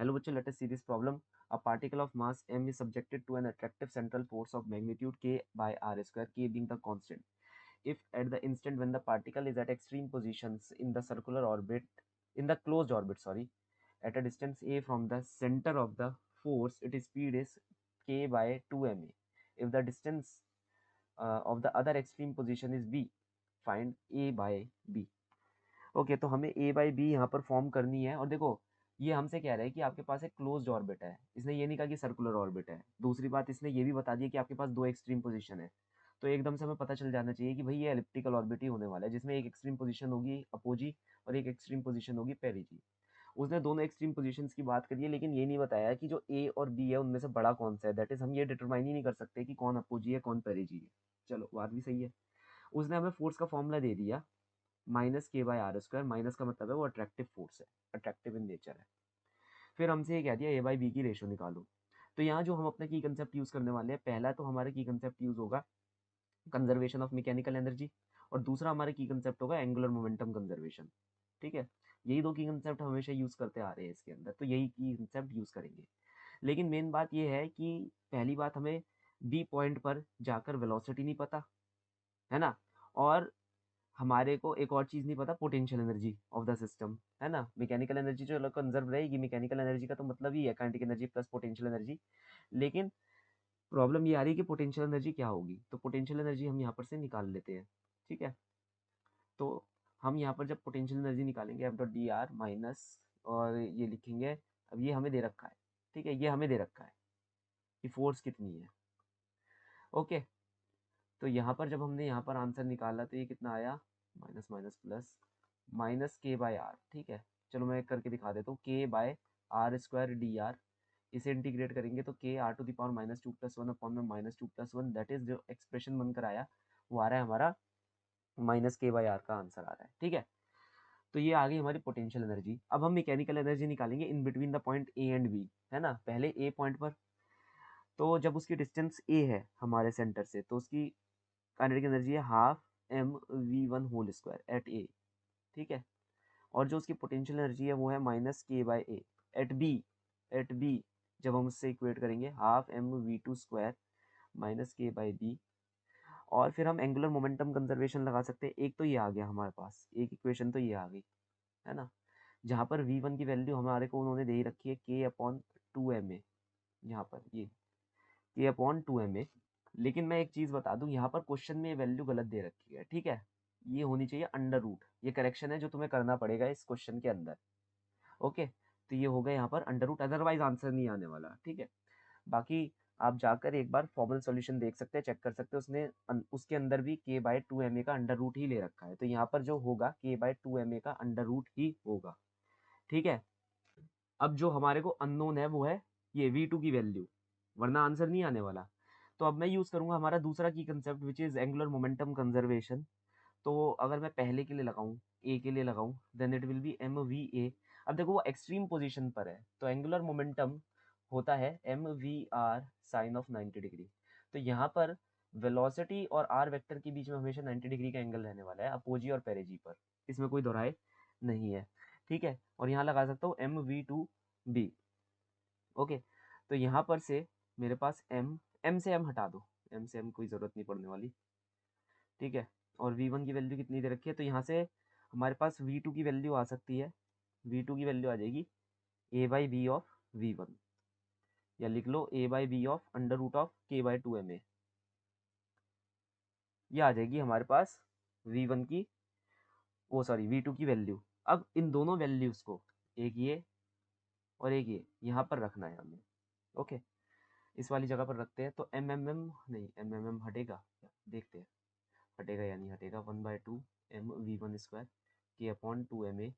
Hello बच्चों, let us see this problem. A particle of mass m is subjected to an attractive central force of magnitude k by r square, k being the constant. If at the instant when the particle is at extreme positions in the circular orbit, in the closed orbit, sorry, at a distance a from the center of the force, its speed is k by 2 ma. If the distance of the other extreme position is b, find a by b. Okay, तो हमें ए by B यहाँ पर form करनी है. और देखो, ये हमसे कह रहा है कि आपके पास एक क्लोज्ड ऑर्बिट है. इसने ये नहीं कहा कि सर्कुलर ऑर्बिट है. दूसरी बात, इसने ये भी बता दिया कि आपके पास दो एक्सट्रीम पोजीशन है. तो एकदम से हमें पता चल जाना चाहिए कि भाई ये एलिप्टिकल ऑर्बिट ही होने वाला है, जिसमें एक एक्सट्रीम पोजीशन होगी अपोजी और एक एक्सट्रीम पोजीशन होगी पेरिजी. उसने दोनों एक्सट्रीम पोजीशंस की बात करी है, लेकिन ये नहीं बताया कि जो ए और बी है उनमें से बड़ा कौन सा है. दैट इज हम ये डिटरमाइन ही नहीं कर सकते कि कौन अपोजी है कौन पेरिजी है. चलो, बात भी सही है. उसने हमें फोर्स का फॉर्मूला दे दिया, माइनस के बाय आर स्क्वायर. माइनस का मतलब है वो अट्रैक्टिव फोर्स है, अट्रैक्टिव इन नेचर है. फिर हमसे ये कह दिया ए बाई बी की रेशो निकालो. तो यहाँ जो हम अपना की कंसेप्ट यूज करने वाले हैं, पहला तो हमारा की कंसेप्ट यूज होगा कंजर्वेशन ऑफ मैकेनिकल एनर्जी, और दूसरा हमारा की कंसेप्ट होगा एंगुलर मोमेंटम कंजर्वेशन. ठीक है, यही दो की कंसेप्ट हमेशा यूज करते आ रहे हैं इसके अंदर, तो यही की कंसेप्ट यूज करेंगे. लेकिन मेन बात ये है कि पहली बात, हमें बी पॉइंट पर जाकर वेलोसिटी नहीं पता है ना, और हमारे को एक और चीज नहीं पता, potential energy of the system, है ना. मैकेनिकल एनर्जी जो कंजर्व रहेगी, मैकेनिकल एनर्जी का तो मतलब ही है kinetic energy plus potential energy. लेकिन प्रॉब्लम ये आ रही है कि पोटेंशियल एनर्जी क्या होगी, तो पोटेंशियल एनर्जी हम यहाँ पर से निकाल लेते हैं. ठीक है, तो हम यहाँ पर जब पोटेंशियल एनर्जी निकालेंगे F dot D R minus, और ये लिखेंगे. अब ये हमें दे रखा है, ठीक है, ये हमें दे रखा है कि फोर्स कितनी है. ओके, तो यहाँ पर जब हमने यहाँ पर आंसर निकाला तो ये कितना आया, माइनस माइनस प्लस, माइनस के बाय आर. ठीक है, चलो मैं करके दिखा देता हूँ. K by R square D R, इसे इंटीग्रेट करेंगे तो K R to the power minus two plus one upon में minus two plus one. That is जो एक्सप्रेशन बनकर आया वो आ रहा है हमारा माइनस के बाय आर का आंसर आ रहा है. ठीक है, तो ये आ गई हमारी पोटेंशियल एनर्जी. अब हम मैकेनिकल एनर्जी निकालेंगे in between the point A and B, है ना. पहले ए पॉइंट पर, तो जब उसकी डिस्टेंस ए है हमारे सेंटर से, तो उसकी काइनेटिक एनर्जी है half M V one whole square at A. ठीक है, और जो उसकी पोटेंशियल एनर्जी है वो है माइनस के by a at b. At b जब हम उससे इक्वेट करेंगे half M v two square minus के बाय बी. और फिर हम एंगुलर मोमेंटम कंजर्वेशन लगा सकते हैं. एक तो ये आ गया हमारे पास, एक इक्वेशन तो ये आ गई, है ना, जहाँ पर वी वन की वैल्यू हमारे को उन्होंने दे ही रखी है के अपॉन टू एम ए. यहाँ पर ये के अपॉन टू एम ए. लेकिन मैं एक चीज़ बता दूं, यहाँ पर क्वेश्चन में ये वैल्यू गलत दे रखी है. ठीक है, ये होनी चाहिए अंडर रूट. ये करेक्शन है जो तुम्हें करना पड़ेगा इस क्वेश्चन के अंदर. ओके, तो ये होगा यहाँ पर अंडर रूट, अदरवाइज आंसर नहीं आने वाला. ठीक है, बाकी आप जाकर एक बार फॉर्मल सॉल्यूशन देख सकते हैं, चेक कर सकते हैं. उसने उसके अंदर भी के बाय टू एम ए का अंडर रूट ही ले रखा है, तो यहाँ पर जो होगा के बाय टू एम ए का अंडर रूट ही होगा. ठीक है, अब जो हमारे को अननोन है वो है ये V2 की वैल्यू, वरना आंसर नहीं आने वाला. तो अब मैं यूज करूंगा हमारा दूसरा की concept which is angular momentum conservation. तो अगर मैं पहले के लिए लगाऊं, ए के लिए लगाऊं, then it will be m v a. अब देखो वो एक्सट्रीम पोजीशन पर है, तो एंगुलर मोमेंटम होता है m v r sine of 90 degree. तो यहाँ पर वेलोसिटी और आर वेक्टर के बीच में हमेशा 90 डिग्री का एंगल रहने वाला है, अपोजी और पेरेजी पर, इसमें कोई दोहराए नहीं है. ठीक है, और यहाँ लगा सकता हूँ m v two b. Okay, तो यहाँ पर से मेरे पास एम से एम हटा दो, एम से एम कोई ज़रूरत नहीं पड़ने वाली. ठीक है, और V1 की वैल्यू कितनी दे रखी है, तो यहाँ से हमारे पास V2 की वैल्यू आ सकती है. V2 की वैल्यू आ जाएगी ए बाई बी ऑफ V1, या लिख लो A by B of under root of K by two M A. ये आ जाएगी हमारे पास V1 की, वो सॉरी V2 की वैल्यू. अब इन दोनों वैल्यूज़ को, एक ये और एक ये, यहाँ पर रखना है हमें. ओके, इस वाली जगह पर रखते हैं. तो एम नहीं, एम हटेगा, देखते हैं हटेगा या नहीं हटेगा. One by two M V one square K upon two M A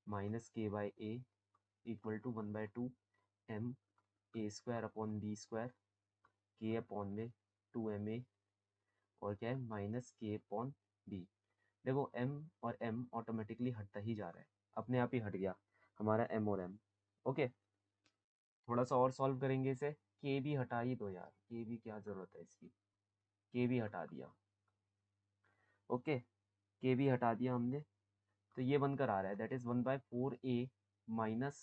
minus के by A equal to one by two M A square upon B square K upon में टू एम ए, और क्या है minus K upon B. देखो M और M automatically हटता ही जा रहा है, अपने आप ही हट गया हमारा एम और एम. ओके, थोड़ा सा और सॉल्व करेंगे इसे. के भी हटा ही दो यार, के भी क्या ज़रूरत है इसकी, के भी हटा दिया. ओके, के भी हटा दिया हमने, तो ये बनकर आ रहा है that is one by four A minus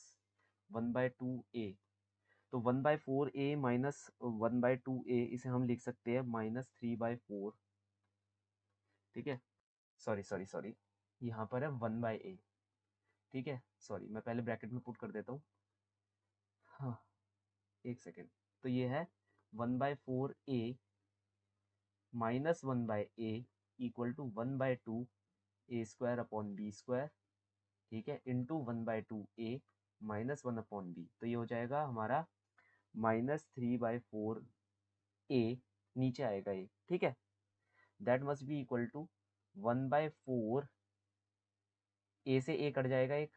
1/2a, तो 1/4a माइनस 1/2a इसे हम लिख सकते हैं -3/4। ठीक है, सॉरी सॉरी सॉरी, यहाँ पर है 1/a। ठीक है, सॉरी, मैं पहले ब्रैकेट में पुट कर देता हूँ। हाँ, एक सेकेंड। तो ये है 1/4a minus 1/a equal to 1/2 a² upon b²। ठीक है, इंटू 1/2a माइनस 1/b, तो ये हो जाएगा हमारा -3/4a, नीचे आएगा ये। ठीक है, that must be equal to 1/4, a से a कट जाएगा एक,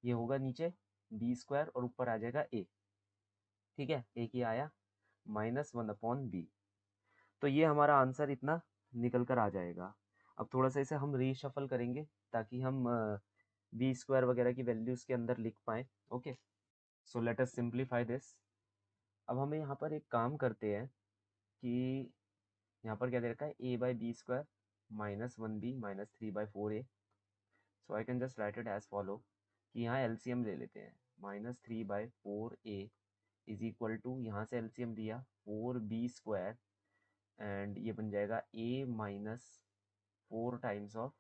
ये होगा नीचे b² और ऊपर आ जाएगा a। ठीक है, एक ही आया -1/b। तो ये हमारा आंसर इतना निकल कर आ जाएगा। अब थोड़ा सा इसे हम रीशफल करेंगे ताकि हम b² वगैरह की वैल्यूज के अंदर लिख पाए। Okay, so let us simplify this. अब हमें यहाँ पर एक काम करते हैं कि यहाँ पर क्या दे रखा है, a/b² -1b -3/4a। So I can just write it as follow कि यहाँ एलसीएम ले लेते हैं। -3/4a इज इक्वल टू, यहाँ से एलसीएम दिया 4b² एंड ये बन जाएगा a minus 4 times of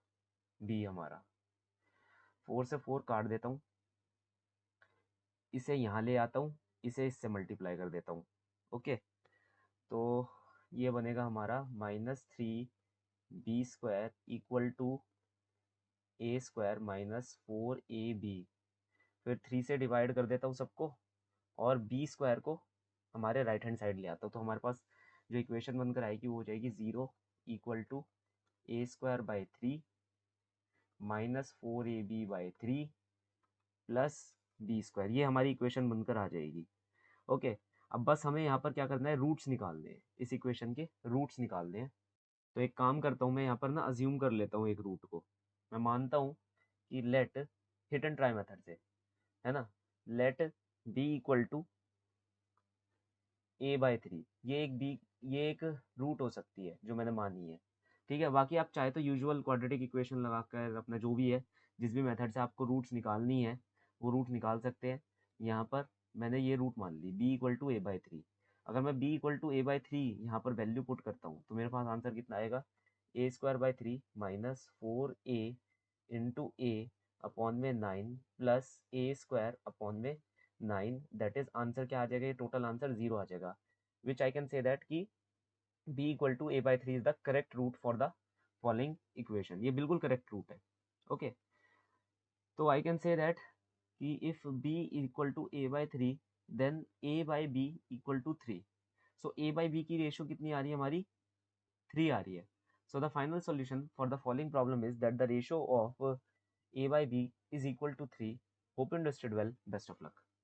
b। हमारा 4 से 4 काट देता हूँ, इसे यहाँ ले आता हूँ, इसे इससे मल्टीप्लाई कर देता हूँ। ओके, तो ये बनेगा हमारा -3b² equal to a² -4ab। फिर 3 से डिवाइड कर देता हूँ सबको, और b² को हमारे राइट हैंड साइड ले आता हूँ। तो हमारे पास जो इक्वेशन बनकर आएगी वो हो जाएगी 0 equal to a²/3 -4ab/3 plus b²। ये हमारी इक्वेशन बनकर आ जाएगी। ओके, अब बस हमें यहाँ पर क्या करना है, रूट्स निकालने हैं, इस इक्वेशन के रूट्स निकालने हैं। तो एक काम करता हूँ, मैं यहाँ पर ना अज्यूम कर लेता हूँ एक रूट को। मैं मानता हूँ कि लेट हिट एंड ट्राई मेथड से, है ना, late b equal to a/3, ये एक रूट हो सकती है जो मैंने मानी है। ठीक है, बाकी आप चाहे तो यूजुअल क्वाड्रेटिक इक्वेशन लगाकर अपना जो भी है, जिस भी मेथड से आपको रूट्स निकालनी है वो रूट निकाल सकते हैं। यहाँ पर मैंने ये रूट मान ली b इक्वल टू a/3। अगर मैं b इक्वल टू a/3 यहाँ पर वैल्यू पुट करता हूँ तो मेरे पास आंसर कितना आएगा, a² 3 -4a into a upon में 9 प्लस a² अपॉन में 9, दैट इज आंसर क्या आ जाएगा, ये टोटल आंसर 0 आ जाएगा। Which I can say that कि b equal to a/3 is the correct root for the following equation. ये बिल्कुल करेक्ट रूट है। ओके, तो आई कैन से दैट कि if b equal to a/3 then a/b equal to 3। So a/b की ratio कितनी आ रही है हमारी, 3 आ रही है। So the final solution for the following problem is that the ratio of a/b is equal to 3। Hope you understood well, best of luck.